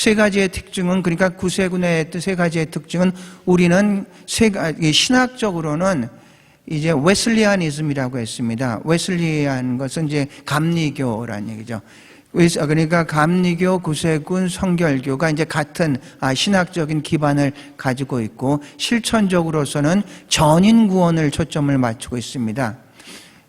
세 가지의 특징은, 그러니까 구세군의 세 가지의 특징은, 우리는 신학적으로는 이제 웨슬리아니즘이라고 했습니다. 웨슬리안 것은 이제 감리교라는 얘기죠. 그러니까 감리교, 구세군, 성결교가 이제 같은 신학적인 기반을 가지고 있고, 실천적으로서는 전인 구원을 초점을 맞추고 있습니다.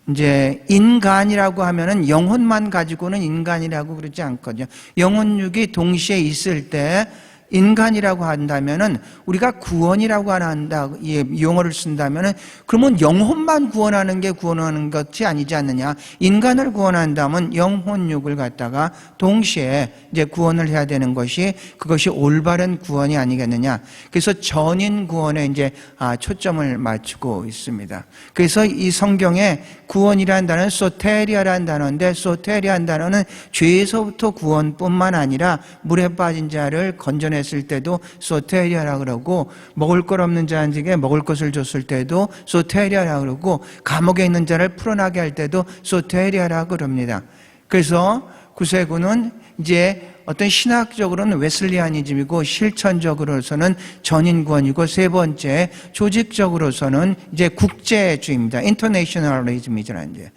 이제 인간이라고 하면은 영혼만 가지고는 인간이라고 그러지 않거든요. 영혼육이 동시에 있을 때 인간이라고 한다면은, 우리가 구원이라고 한다, 용어를 쓴다면은, 그러면 영혼만 구원하는 게 구원하는 것이 아니지 않느냐. 인간을 구원한다면 영혼육을 갖다가 동시에 이제 구원을 해야 되는 것이, 그것이 올바른 구원이 아니겠느냐. 그래서 전인 구원에 이제 초점을 맞추고 있습니다. 그래서 이 성경에 구원이라는 단어는 소테리아라는 단어인데, 소테리아라는 단어는 죄에서부터 구원뿐만 아니라 물에 빠진 자를 건져내 했을 때도 소테리아라고 그러고, 먹을 것 없는 자에게 먹을 것을 줬을 때도 소테리아라고 그러고, 감옥에 있는 자를 풀어나게 할 때도 소테리아라고 그럽니다. 그래서 구세군은 이제 어떤 신학적으로는 웨슬리아니즘이고, 실천적으로서는 전인구원이고, 세 번째 조직적으로서는 이제 국제주의입니다. 인터내셔널리즘이잖아요.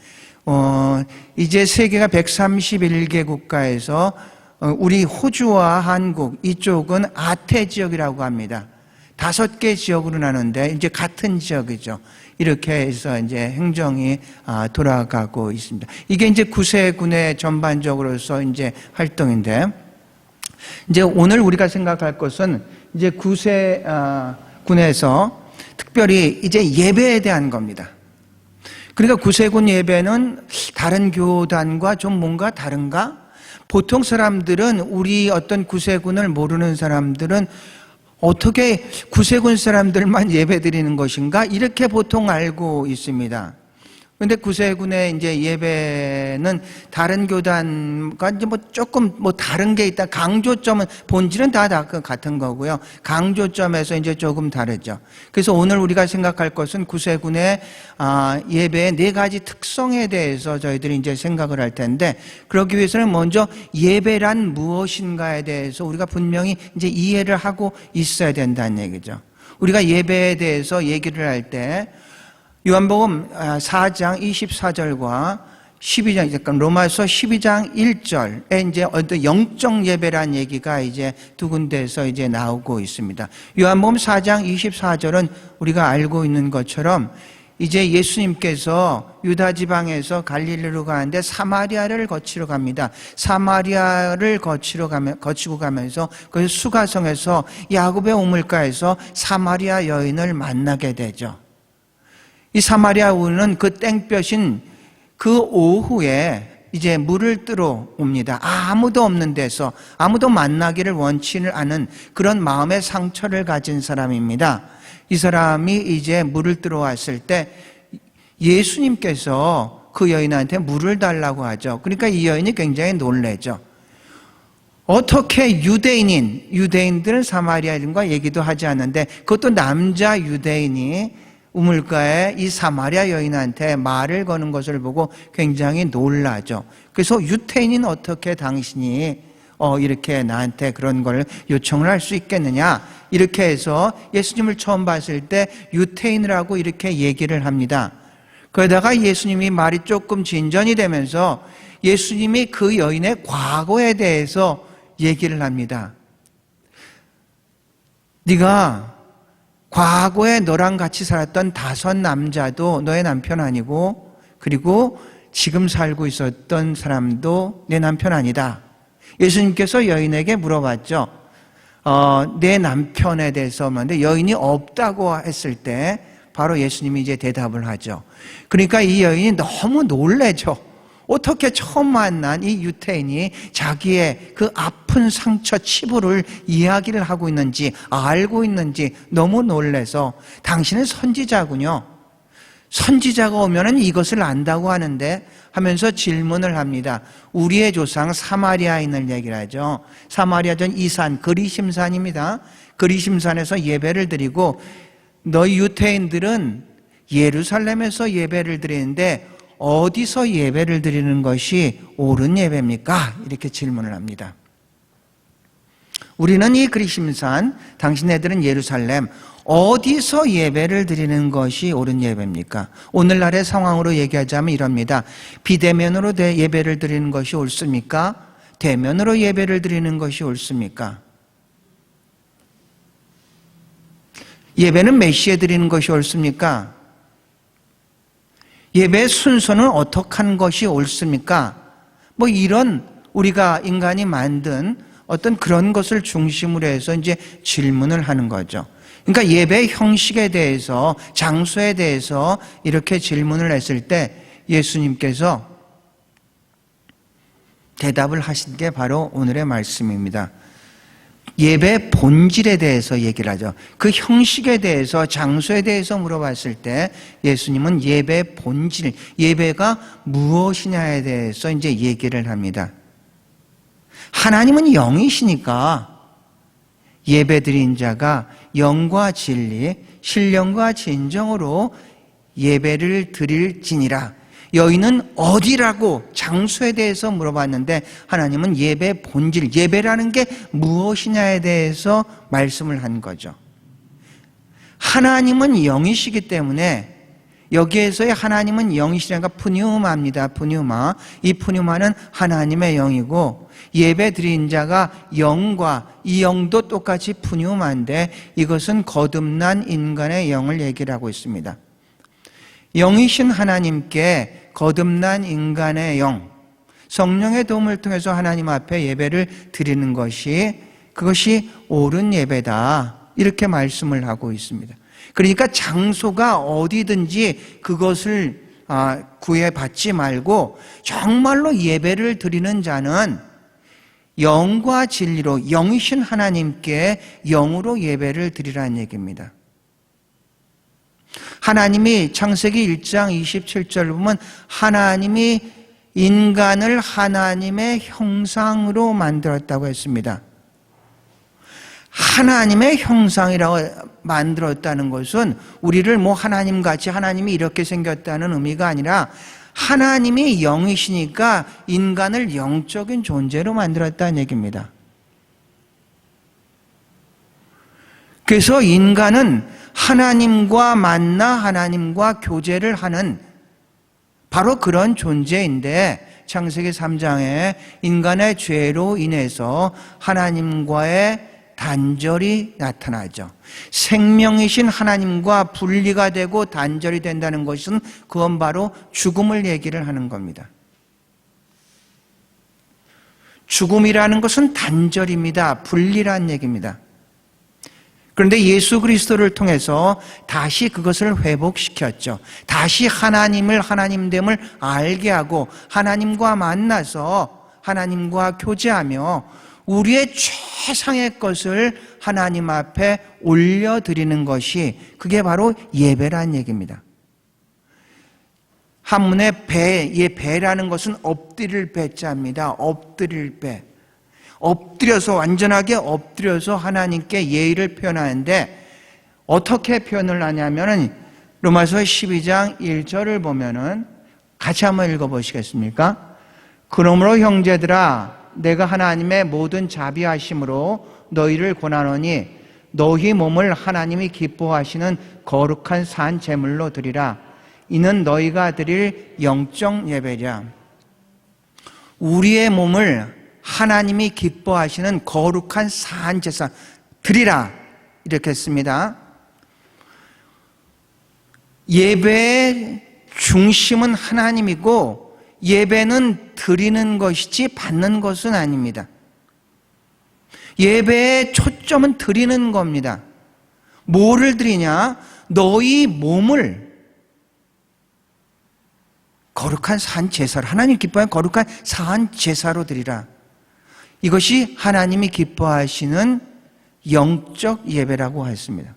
이제 세계가 131개 국가에서 우리 호주와 한국 이쪽은 아태 지역이라고 합니다. 5개 지역으로 나누는데 이제 같은 지역이죠. 이렇게 해서 이제 행정이 돌아가고 있습니다. 이게 이제 구세군의 전반적으로서 이제 활동인데, 이제 오늘 우리가 생각할 것은 이제 구세군에서 특별히 이제 예배에 대한 겁니다. 그러니까 구세군 예배는 다른 교단과 좀 뭔가 다른가? 보통 사람들은, 우리 어떤 구세군을 모르는 사람들은 어떻게 구세군 사람들만 예배 드리는 것인가? 이렇게 보통 알고 있습니다. 그런데 구세군의 이제 예배는 다른 교단과 이제 조금 다른 게 있다. 강조점은, 본질은 다 같은 거고요. 강조점에서 이제 조금 다르죠. 그래서 오늘 우리가 생각할 것은 구세군의 예배의 4가지 특성에 대해서 저희들이 이제 생각을 할 텐데, 그러기 위해서는 먼저 예배란 무엇인가에 대해서 우리가 분명히 이제 이해를 하고 있어야 된다는 얘기죠. 우리가 예배에 대해서 얘기를 할 때 요한복음 4장 24절과 12장, 그러니까 로마서 12장 1절에 이제 어떤 영적 예배란 얘기가 이제 두 군데에서 이제 나오고 있습니다. 요한복음 4장 24절은 우리가 알고 있는 것처럼 이제 예수님께서 유다 지방에서 갈릴리로 가는데 사마리아를 거치러 갑니다. 사마리아를 거치고 가면서 그 수가성에서 야곱의 우물가에서 사마리아 여인을 만나게 되죠. 이 사마리아 여인은 그 땡볕인 그 오후에 이제 물을 뜨러 옵니다. 아무도 없는 데서, 아무도 만나기를 원치를 않은 그런 마음의 상처를 가진 사람입니다. 이 사람이 이제 물을 뜨러 왔을 때 예수님께서 그 여인한테 물을 달라고 하죠. 그러니까 이 여인이 굉장히 놀라죠. 어떻게 유대인들은 사마리아인과 얘기도 하지 않는데, 그것도 남자 유대인이 우물가에 이 사마리아 여인한테 말을 거는 것을 보고 굉장히 놀라죠. 그래서 유태인인 어떻게 당신이 이렇게 나한테 그런 걸 요청을 할 수 있겠느냐, 이렇게 해서 예수님을 처음 봤을 때 유태인이라고 이렇게 얘기를 합니다. 그러다가 예수님이 말이 조금 진전이 되면서 예수님이 그 여인의 과거에 대해서 얘기를 합니다. 네가 과거에 너랑 같이 살았던 5 남자도 너의 남편 아니고, 그리고 지금 살고 있었던 사람도 내 남편 아니다. 예수님께서 여인에게 물어봤죠. 내 남편에 대해서 말인데, 여인이 없다고 했을 때 바로 예수님이 이제 대답을 하죠. 그러니까 이 여인이 너무 놀래죠. 어떻게 처음 만난 이 유태인이 자기의 그 아픈 상처 치부를 이야기를 하고 있는지, 알고 있는지 너무 놀래서, 당신은 선지자군요. 선지자가 오면은 이것을 안다고 하는데 하면서 질문을 합니다. 우리의 조상 사마리아인을 얘기를 하죠. 사마리아전 이산, 그리심산입니다. 그리심산에서 예배를 드리고, 너희 유태인들은 예루살렘에서 예배를 드리는데 어디서 예배를 드리는 것이 옳은 예배입니까? 이렇게 질문을 합니다. 우리는 이 그리심산, 당신네들은 예루살렘, 어디서 예배를 드리는 것이 옳은 예배입니까? 오늘날의 상황으로 얘기하자면 이럽니다. 비대면으로 예배를 드리는 것이 옳습니까? 대면으로 예배를 드리는 것이 옳습니까? 예배는 몇 시에 드리는 것이 옳습니까? 예배의 순서는 어떻게 하는 것이 옳습니까? 뭐 이런 우리가 인간이 만든 어떤 그런 것을 중심으로 해서 이제 질문을 하는 거죠. 그러니까 예배 형식에 대해서, 장소에 대해서 이렇게 질문을 했을 때 예수님께서 대답을 하신 게 바로 오늘의 말씀입니다. 예배 본질에 대해서 얘기를 하죠. 그 형식에 대해서, 장소에 대해서 물어봤을 때 예수님은 예배 본질, 예배가 무엇이냐에 대해서 이제 얘기를 합니다. 하나님은 영이시니까 예배 드린 자가 영과 진리, 신령과 진정으로 예배를 드릴지니라. 여인은 어디라고 장소에 대해서 물어봤는데 하나님은 예배 본질, 예배라는 게 무엇이냐에 대해서 말씀을 한 거죠. 하나님은 영이시기 때문에 여기에서의 하나님은 영이시라는 게 푸뉴마입니다. 푸뉴마. 이 푸뉴마는 하나님의 영이고 예배 드린 자가 영과 이 영도 똑같이 푸뉴마인데 이것은 거듭난 인간의 영을 얘기를 하고 있습니다. 영이신 하나님께 거듭난 인간의 영, 성령의 도움을 통해서 하나님 앞에 예배를 드리는 것이 그것이 옳은 예배다. 이렇게 말씀을 하고 있습니다. 그러니까 장소가 어디든지 그것을 구애받지 말고 정말로 예배를 드리는 자는 영과 진리로 영이신 하나님께 영으로 예배를 드리라는 얘기입니다. 하나님이 창세기 1장 27절 보면 하나님이 인간을 하나님의 형상으로 만들었다고 했습니다. 하나님의 형상이라고 만들었다는 것은 우리를 뭐 하나님같이 하나님이 이렇게 생겼다는 의미가 아니라 하나님이 영이시니까 인간을 영적인 존재로 만들었다는 얘기입니다. 그래서 인간은 하나님과 만나 하나님과 교제를 하는 바로 그런 존재인데 창세기 3장에 인간의 죄로 인해서 하나님과의 단절이 나타나죠. 생명이신 하나님과 분리가 되고 단절이 된다는 것은 그건 바로 죽음을 얘기를 하는 겁니다. 죽음이라는 것은 단절입니다. 분리란 얘기입니다. 그런데 예수 그리스도를 통해서 다시 그것을 회복시켰죠. 다시 하나님을 하나님됨을 알게 하고 하나님과 만나서 하나님과 교제하며 우리의 최상의 것을 하나님 앞에 올려드리는 것이 그게 바로 예배란 얘기입니다. 한문에 배라는 것은 엎드릴 배자입니다. 엎드릴 배. 엎드려서 완전하게 엎드려서 하나님께 예의를 표현하는데 어떻게 표현을 하냐면은 로마서 12장 1절을 보면은 같이 한번 읽어보시겠습니까? 그러므로 형제들아 내가 하나님의 모든 자비하심으로 너희를 권하노니 너희 몸을 하나님이 기뻐하시는 거룩한 산 제물로 드리라. 이는 너희가 드릴 영적 예배랴. 우리의 몸을 하나님이 기뻐하시는 거룩한 산 제사 드리라. 이렇게 했습니다. 예배의 중심은 하나님이고 예배는 드리는 것이지 받는 것은 아닙니다. 예배의 초점은 드리는 겁니다. 뭐를 드리냐? 너희 몸을 거룩한 산 제사로, 하나님 기뻐하는 거룩한 산 제사로 드리라. 이것이 하나님이 기뻐하시는 영적 예배라고 했습니다.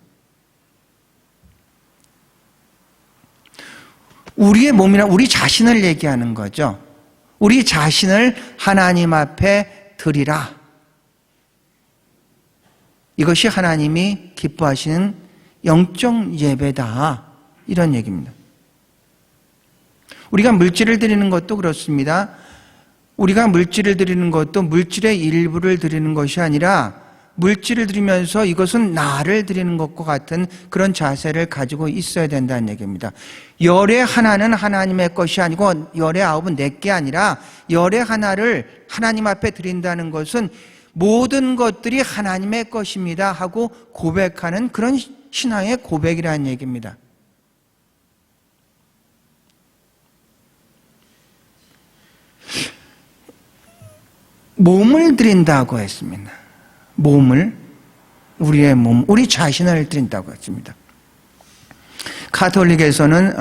우리의 몸이나 우리 자신을 얘기하는 거죠. 우리 자신을 하나님 앞에 드리라. 이것이 하나님이 기뻐하시는 영적 예배다. 이런 얘기입니다. 우리가 물질을 드리는 것도 그렇습니다. 우리가 물질을 드리는 것도 물질의 일부를 드리는 것이 아니라 물질을 드리면서 이것은 나를 드리는 것과 같은 그런 자세를 가지고 있어야 된다는 얘기입니다. 열의 하나는 하나님의 것이 아니고 열의 아홉은 내게 아니라 열의 하나를 하나님 앞에 드린다는 것은 모든 것들이 하나님의 것입니다 하고 고백하는 그런 신앙의 고백이라는 얘기입니다. 몸을 드린다고 했습니다. 몸을, 우리의 몸, 우리 자신을 드린다고 했습니다. 가톨릭에서는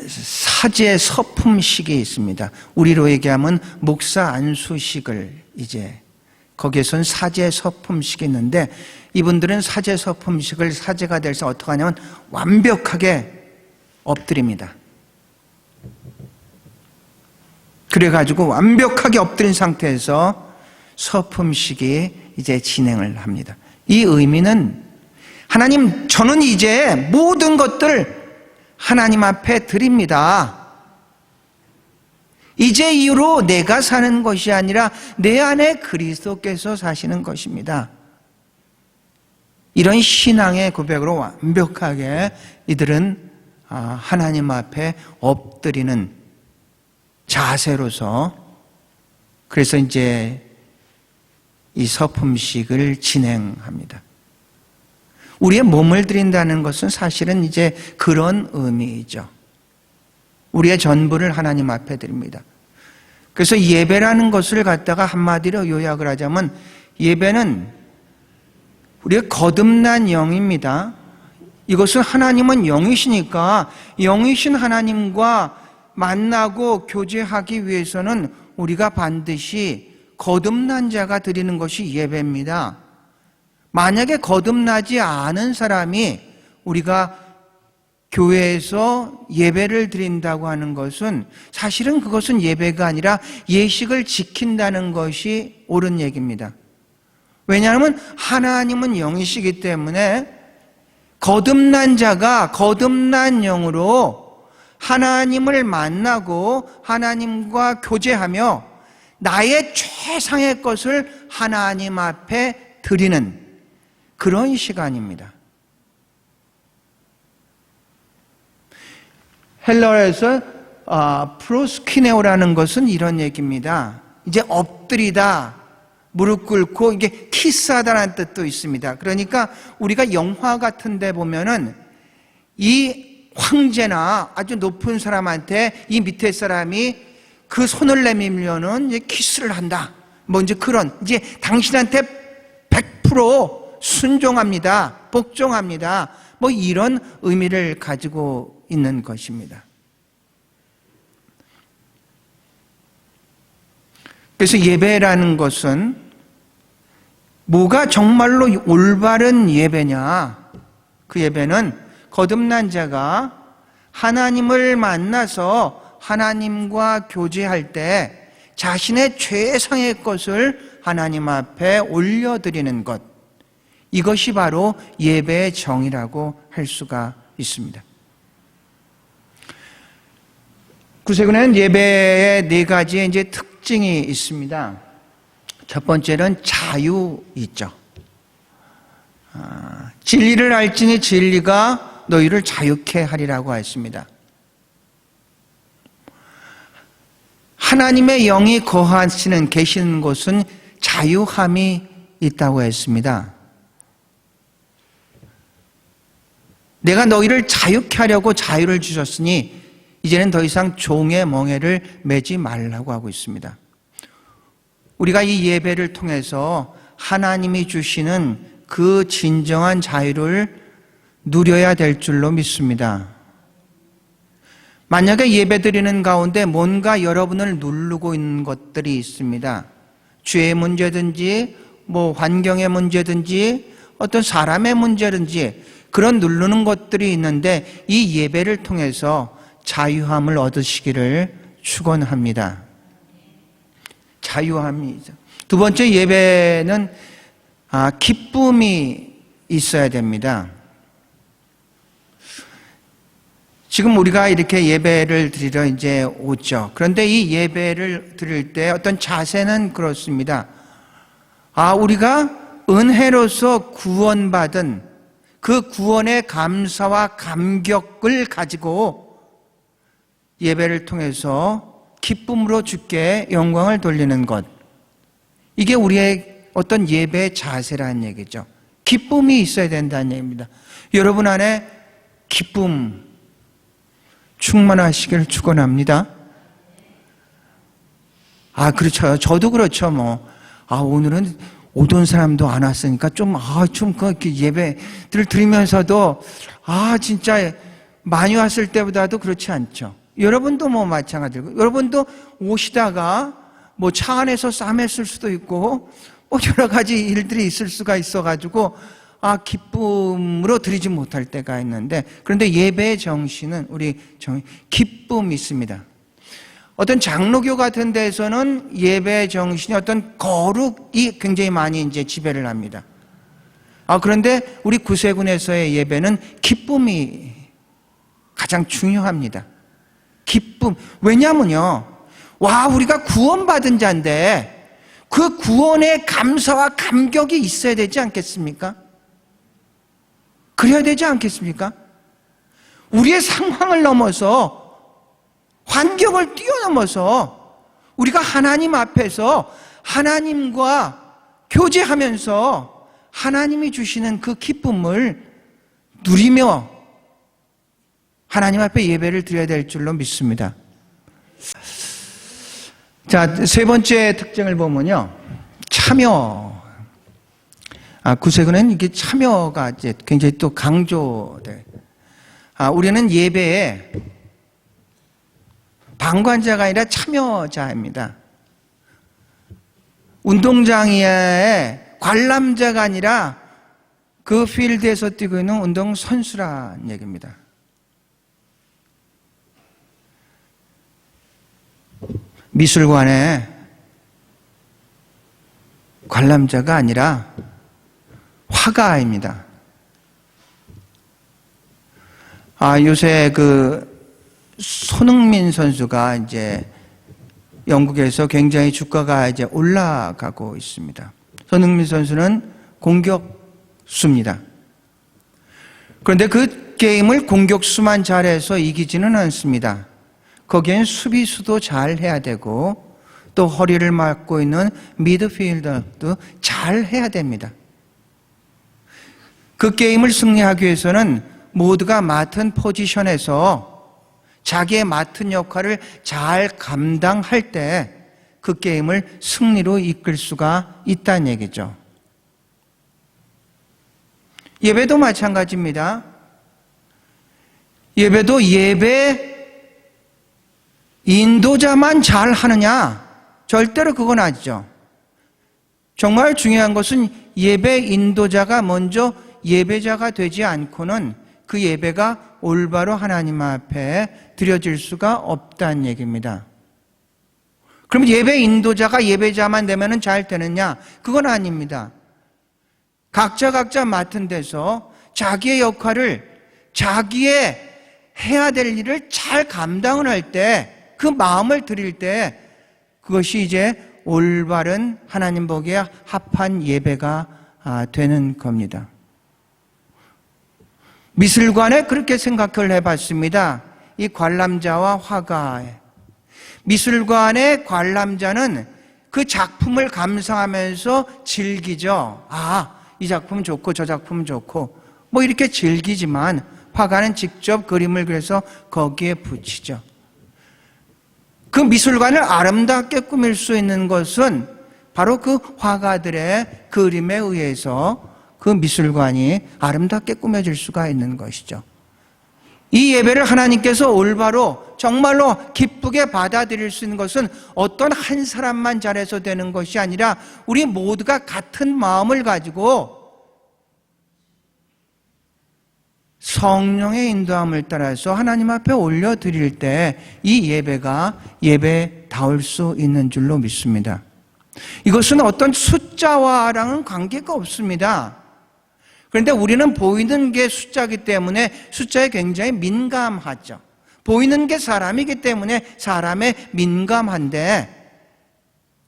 사제 서품식이 있습니다. 우리로 얘기하면 목사 안수식을 이제 거기에선 사제 서품식이 있는데, 이분들은 사제 서품식을 사제가 돼서 어떻게 하냐면 완벽하게 엎드립니다. 그래가지고 완벽하게 엎드린 상태에서 서품식이 이제 진행을 합니다. 이 의미는 하나님, 저는 이제 모든 것들 하나님 앞에 드립니다. 이제 이후로 내가 사는 것이 아니라 내 안에 그리스도께서 사시는 것입니다. 이런 신앙의 고백으로 완벽하게 이들은 하나님 앞에 엎드리는 자세로서, 그래서 이제 이 서품식을 진행합니다. 우리의 몸을 드린다는 것은 사실은 이제 그런 의미이죠. 우리의 전부를 하나님 앞에 드립니다. 그래서 예배라는 것을 갖다가 한마디로 요약을 하자면, 예배는 우리의 거듭난 영입니다. 이것은 하나님은 영이시니까 영이신 하나님과 만나고 교제하기 위해서는 우리가 반드시 거듭난 자가 드리는 것이 예배입니다. 만약에 거듭나지 않은 사람이 우리가 교회에서 예배를 드린다고 하는 것은 사실은 그것은 예배가 아니라 예식을 지킨다는 것이 옳은 얘기입니다. 왜냐하면 하나님은 영이시기 때문에 거듭난 자가 거듭난 영으로 하나님을 만나고 하나님과 교제하며 나의 최상의 것을 하나님 앞에 드리는 그런 시간입니다. 헬라어에서 프로스키네오라는 것은 이런 얘기입니다. 이제 엎드리다, 무릎 꿇고 이게 키스하다라는 뜻도 있습니다. 그러니까 우리가 영화 같은 데 보면은 이 황제나 아주 높은 사람한테 이 밑에 사람이 그 손을 내밀면은 이제 키스를 한다. 뭐 이제 그런, 이제 당신한테 100% 순종합니다. 복종합니다. 뭐 이런 의미를 가지고 있는 것입니다. 그래서 예배라는 것은 뭐가 정말로 올바른 예배냐? 그 예배는 거듭난 자가 하나님을 만나서 하나님과 교제할 때 자신의 최상의 것을 하나님 앞에 올려드리는 것, 이것이 바로 예배의 정이라고 할 수가 있습니다. 구세군에는 예배의 네 가지의 이제 특징이 있습니다. 첫 번째는 자유 있죠. 진리를 알지니 진리가 너희를 자유케 하리라고 했습니다. 하나님의 영이 거하시는 계시는 곳은 자유함이 있다고 했습니다. 내가 너희를 자유케 하려고 자유를 주셨으니 이제는 더 이상 종의 멍에를 매지 말라고 하고 있습니다. 우리가 이 예배를 통해서 하나님이 주시는 그 진정한 자유를 누려야 될 줄로 믿습니다. 만약에 예배드리는 가운데 뭔가 여러분을 누르고 있는 것들이 있습니다. 죄의 문제든지 뭐 환경의 문제든지 어떤 사람의 문제든지 그런 누르는 것들이 있는데 이 예배를 통해서 자유함을 얻으시기를 축원합니다. 자유함이죠. 두 번째, 예배는 기쁨이 있어야 됩니다. 지금 우리가 이렇게 예배를 드리러 이제 오죠. 그런데 이 예배를 드릴 때 어떤 자세는 그렇습니다. 우리가 은혜로서 구원받은 그 구원의 감사와 감격을 가지고 예배를 통해서 기쁨으로 주께 영광을 돌리는 것, 이게 우리의 어떤 예배의 자세라는 얘기죠. 기쁨이 있어야 된다는 얘기입니다. 여러분 안에 기쁨 충만하시길 축원합니다. 그렇죠. 저도 그렇죠. 오늘은 오던 사람도 안 왔으니까 그 예배를 드리면서도 진짜 많이 왔을 때보다도 그렇지 않죠. 여러분도 마찬가지고, 여러분도 오시다가 차 안에서 싸맸을 수도 있고 여러 가지 일들이 있을 수가 있어가지고 기쁨으로 드리지 못할 때가 있는데, 그런데 예배의 정신은 기쁨이 있습니다. 어떤 장로교 같은 데에서는 예배 정신이 어떤 거룩이 굉장히 많이 이제 지배를 합니다. 그런데 우리 구세군에서의 예배는 기쁨이 가장 중요합니다. 기쁨. 왜냐면요, 우리가 구원받은 자인데 그 구원의 감사와 감격이 있어야 되지 않겠습니까? 그래야 되지 않겠습니까? 우리의 상황을 넘어서, 환경을 뛰어넘어서 우리가 하나님 앞에서 하나님과 교제하면서 하나님이 주시는 그 기쁨을 누리며 하나님 앞에 예배를 드려야 될 줄로 믿습니다. 자, 세 번째 특징을 보면요, 참여. 구세군은 이게 참여가 이제 굉장히 또 강조돼. 우리는 예배에 방관자가 아니라 참여자입니다. 운동장의 관람자가 아니라 그 필드에서 뛰고 있는 운동선수란 얘기입니다. 미술관의 관람자가 아니라 화가입니다. 요새 손흥민 선수가 이제 영국에서 굉장히 주가가 이제 올라가고 있습니다. 손흥민 선수는 공격수입니다. 그런데 그 게임을 공격수만 잘해서 이기지는 않습니다. 거기엔 수비수도 잘 해야 되고 또 허리를 막고 있는 미드필더도 잘 해야 됩니다. 그 게임을 승리하기 위해서는 모두가 맡은 포지션에서 자기의 맡은 역할을 잘 감당할 때 그 게임을 승리로 이끌 수가 있다는 얘기죠. 예배도 마찬가지입니다. 예배도 예배 인도자만 잘 하느냐? 절대로 그건 아니죠. 정말 중요한 것은 예배 인도자가 먼저 예배자가 되지 않고는 그 예배가 올바로 하나님 앞에 드려질 수가 없다는 얘기입니다. 그럼 예배 인도자가 예배자만 되면 잘 되느냐? 그건 아닙니다. 각자 맡은 데서 자기의 역할을, 자기의 해야 될 일을 잘 감당을 할 때, 그 마음을 드릴 때 그것이 이제 올바른 하나님 보기에 합한 예배가 되는 겁니다. 미술관에 그렇게 생각을 해봤습니다. 이 관람자와 화가의 미술관의 관람자는 그 작품을 감상하면서 즐기죠. 이 작품 좋고 저 작품 좋고 이렇게 즐기지만 화가는 직접 그림을 그려서 거기에 붙이죠. 그 미술관을 아름답게 꾸밀 수 있는 것은 바로 그 화가들의 그림에 의해서 그 미술관이 아름답게 꾸며질 수가 있는 것이죠. 이 예배를 하나님께서 올바로 정말로 기쁘게 받아들일 수 있는 것은 어떤 한 사람만 잘해서 되는 것이 아니라 우리 모두가 같은 마음을 가지고 성령의 인도함을 따라서 하나님 앞에 올려드릴 때 이 예배가 예배다울 수 있는 줄로 믿습니다. 이것은 어떤 숫자와랑은 관계가 없습니다. 그런데 우리는 보이는 게 숫자이기 때문에 숫자에 굉장히 민감하죠. 보이는 게 사람이기 때문에 사람에 민감한데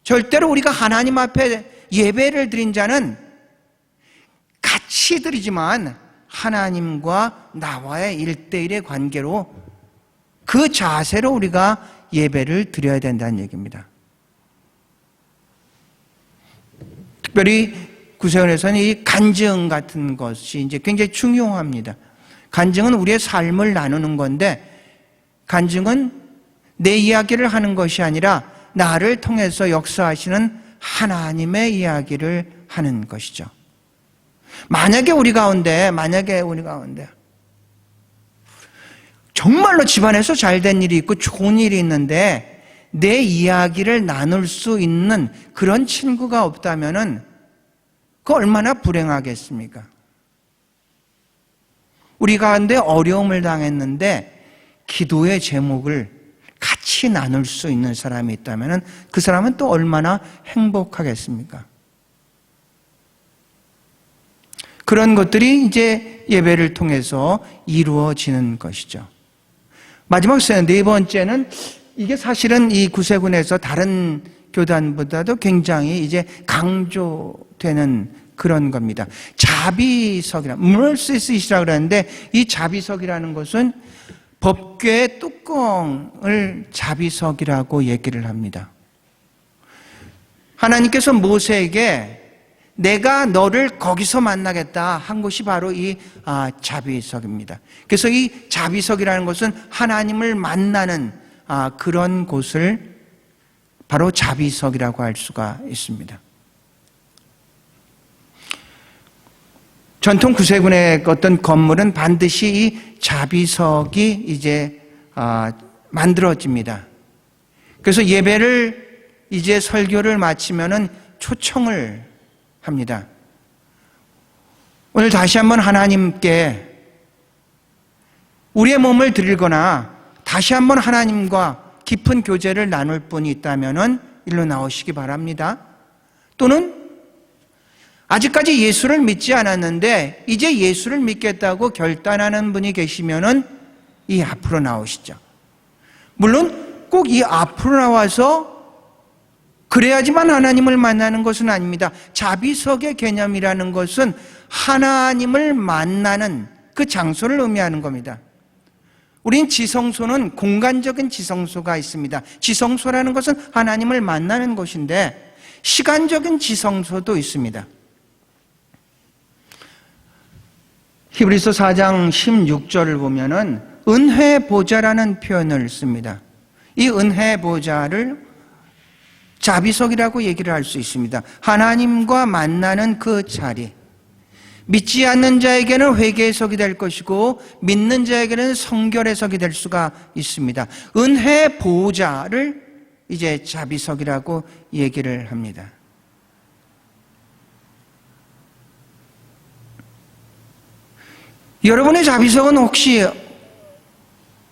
절대로 우리가 하나님 앞에 예배를 드린 자는 같이 드리지만 하나님과 나와의 1대1의 관계로 그 자세로 우리가 예배를 드려야 된다는 얘기입니다. 특별히 구세군에서는 이 간증 같은 것이 이제 굉장히 중요합니다. 간증은 우리의 삶을 나누는 건데, 간증은 내 이야기를 하는 것이 아니라 나를 통해서 역사하시는 하나님의 이야기를 하는 것이죠. 만약에 우리 가운데 정말로 집안에서 잘된 일이 있고 좋은 일이 있는데 내 이야기를 나눌 수 있는 그런 친구가 없다면은 그 얼마나 불행하겠습니까? 우리 가운데 어려움을 당했는데 기도의 제목을 같이 나눌 수 있는 사람이 있다면은 그 사람은 또 얼마나 행복하겠습니까? 그런 것들이 이제 예배를 통해서 이루어지는 것이죠. 마지막 네 번째는, 이게 사실은 이 구세군에서 다른 교단보다도 굉장히 이제 강조되는 그런 겁니다. mercys이라고 그러는데, 이 자비석이라는 것은 법궤의 뚜껑을 자비석이라고 얘기를 합니다. 하나님께서 모세에게 내가 너를 거기서 만나겠다 한 곳이 바로 이 자비석입니다. 그래서 이 자비석이라는 것은 하나님을 만나는 그런 곳을 바로 자비석이라고 할 수가 있습니다. 전통 구세군의 어떤 건물은 반드시 이 자비석이 이제 만들어집니다. 그래서 예배를 이제 설교를 마치면은 초청을 합니다. 오늘 다시 한번 하나님께 우리의 몸을 드리거나 다시 한번 하나님과 깊은 교제를 나눌 분이 있다면은 일로 나오시기 바랍니다. 또는 아직까지 예수를 믿지 않았는데 이제 예수를 믿겠다고 결단하는 분이 계시면은 이 앞으로 나오시죠. 물론 꼭 이 앞으로 나와서 그래야지만 하나님을 만나는 것은 아닙니다. 자비석의 개념이라는 것은 하나님을 만나는 그 장소를 의미하는 겁니다. 우린 지성소는 공간적인 지성소가 있습니다. 지성소라는 것은 하나님을 만나는 곳인데 시간적인 지성소도 있습니다. 히브리서 4장 16절을 보면은 은혜 보좌라는 표현을 씁니다. 이 은혜 보좌를 자비석이라고 얘기를 할 수 있습니다. 하나님과 만나는 그 자리. 믿지 않는 자에게는 회개의 석이 될 것이고 믿는 자에게는 성결의 석이 될 수가 있습니다. 은혜 보좌를 이제 자비석이라고 얘기를 합니다. 여러분의 자비석은 혹시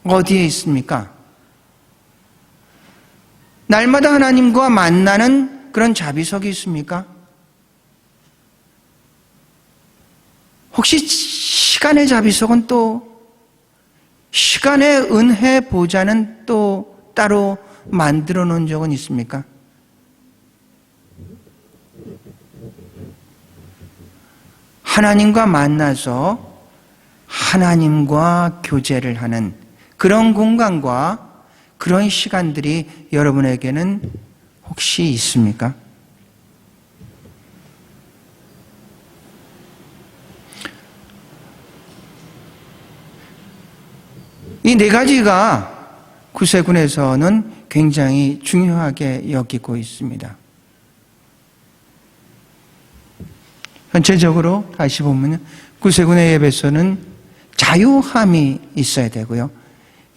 어디에 있습니까? 날마다 하나님과 만나는 그런 자비석이 있습니까? 혹시 시간의 자비석은 또, 시간의 은혜 보좌는 또 따로 만들어 놓은 적은 있습니까? 하나님과 만나서 하나님과 교제를 하는 그런 공간과 그런 시간들이 여러분에게는 혹시 있습니까? 이 네 가지가 구세군에서는 굉장히 중요하게 여기고 있습니다. 전체적으로 다시 보면 구세군의 예배소는 자유함이 있어야 되고요.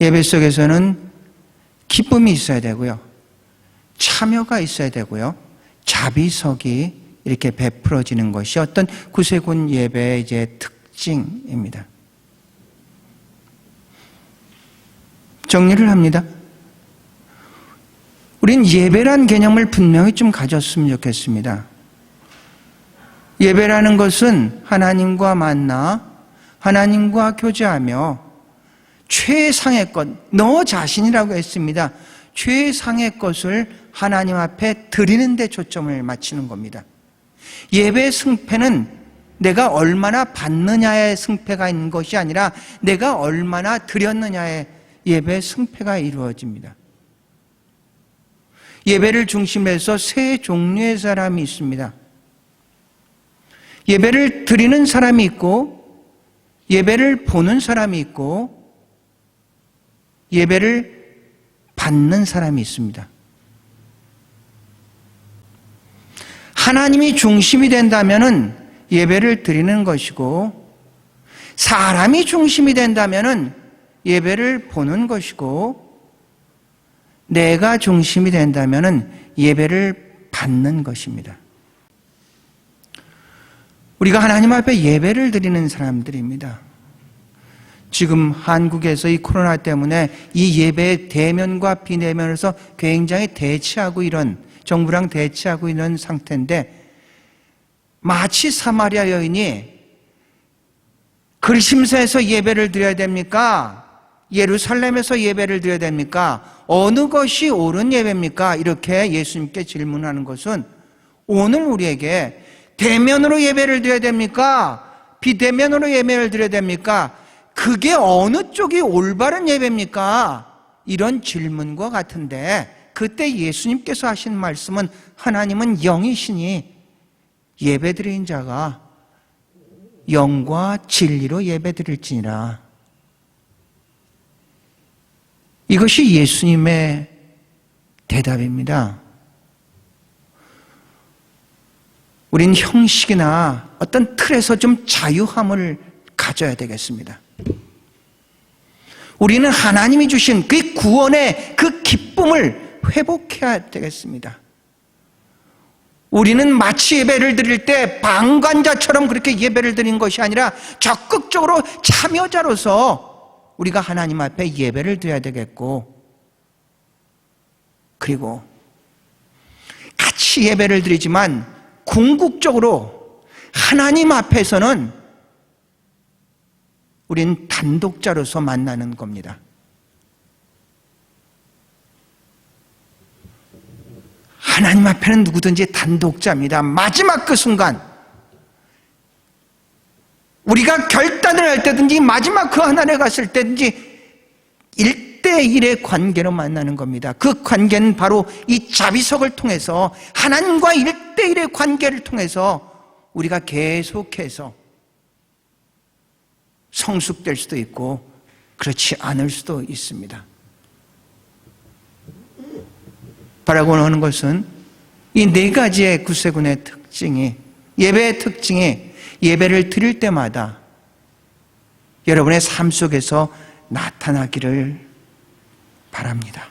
예배 속에서는 기쁨이 있어야 되고요. 참여가 있어야 되고요. 자비석이 이렇게 베풀어지는 것이 어떤 구세군 예배의 이제 특징입니다. 정리를 합니다. 우린 예배란 개념을 분명히 좀 가졌으면 좋겠습니다. 예배라는 것은 하나님과 만나 하나님과 교제하며 최상의 것, 너 자신이라고 했습니다. 최상의 것을 하나님 앞에 드리는 데 초점을 맞추는 겁니다. 예배의 승패는 내가 얼마나 받느냐의 승패가 있는 것이 아니라 내가 얼마나 드렸느냐의 예배의 승패가 이루어집니다. 예배를 중심으로 해서 세 종류의 사람이 있습니다. 예배를 드리는 사람이 있고, 예배를 보는 사람이 있고, 예배를 받는 사람이 있습니다. 하나님이 중심이 된다면은 예배를 드리는 것이고, 사람이 중심이 된다면은 예배를 보는 것이고, 내가 중심이 된다면은 예배를 받는 것입니다. 우리가 하나님 앞에 예배를 드리는 사람들입니다. 지금 한국에서 이 코로나 때문에 이 예배의 대면과 비대면에서 굉장히 대치하고 정부랑 대치하고 있는 상태인데, 마치 사마리아 여인이 그리심사에서 예배를 드려야 됩니까? 예루살렘에서 예배를 드려야 됩니까? 어느 것이 옳은 예배입니까? 이렇게 예수님께 질문하는 것은 오늘 우리에게 대면으로 예배를 드려야 됩니까? 비대면으로 예배를 드려야 됩니까? 그게 어느 쪽이 올바른 예배입니까? 이런 질문과 같은데, 그때 예수님께서 하신 말씀은 하나님은 영이시니 예배드린 자가 영과 진리로 예배드릴지니라. 이것이 예수님의 대답입니다. 우린 형식이나 어떤 틀에서 좀 자유함을 가져야 되겠습니다. 우리는 하나님이 주신 그 구원의 그 기쁨을 회복해야 되겠습니다. 우리는 마치 예배를 드릴 때 방관자처럼 그렇게 예배를 드린 것이 아니라 적극적으로 참여자로서 우리가 하나님 앞에 예배를 드려야 되겠고, 그리고 같이 예배를 드리지만 궁극적으로 하나님 앞에서는 우린 단독자로서 만나는 겁니다. 하나님 앞에는 누구든지 단독자입니다. 마지막 그 순간 우리가 결단을 할 때든지 마지막 그 하늘에 갔을 때든지 1대1의 관계로 만나는 겁니다. 그 관계는 바로 이 자비석을 통해서, 하나님과 1대1의 관계를 통해서 우리가 계속해서 성숙될 수도 있고 그렇지 않을 수도 있습니다. 바라고 하는 것은 이 네 가지의 구세군의 특징이, 예배의 특징이 예배를 드릴 때마다 여러분의 삶 속에서 나타나기를 바랍니다.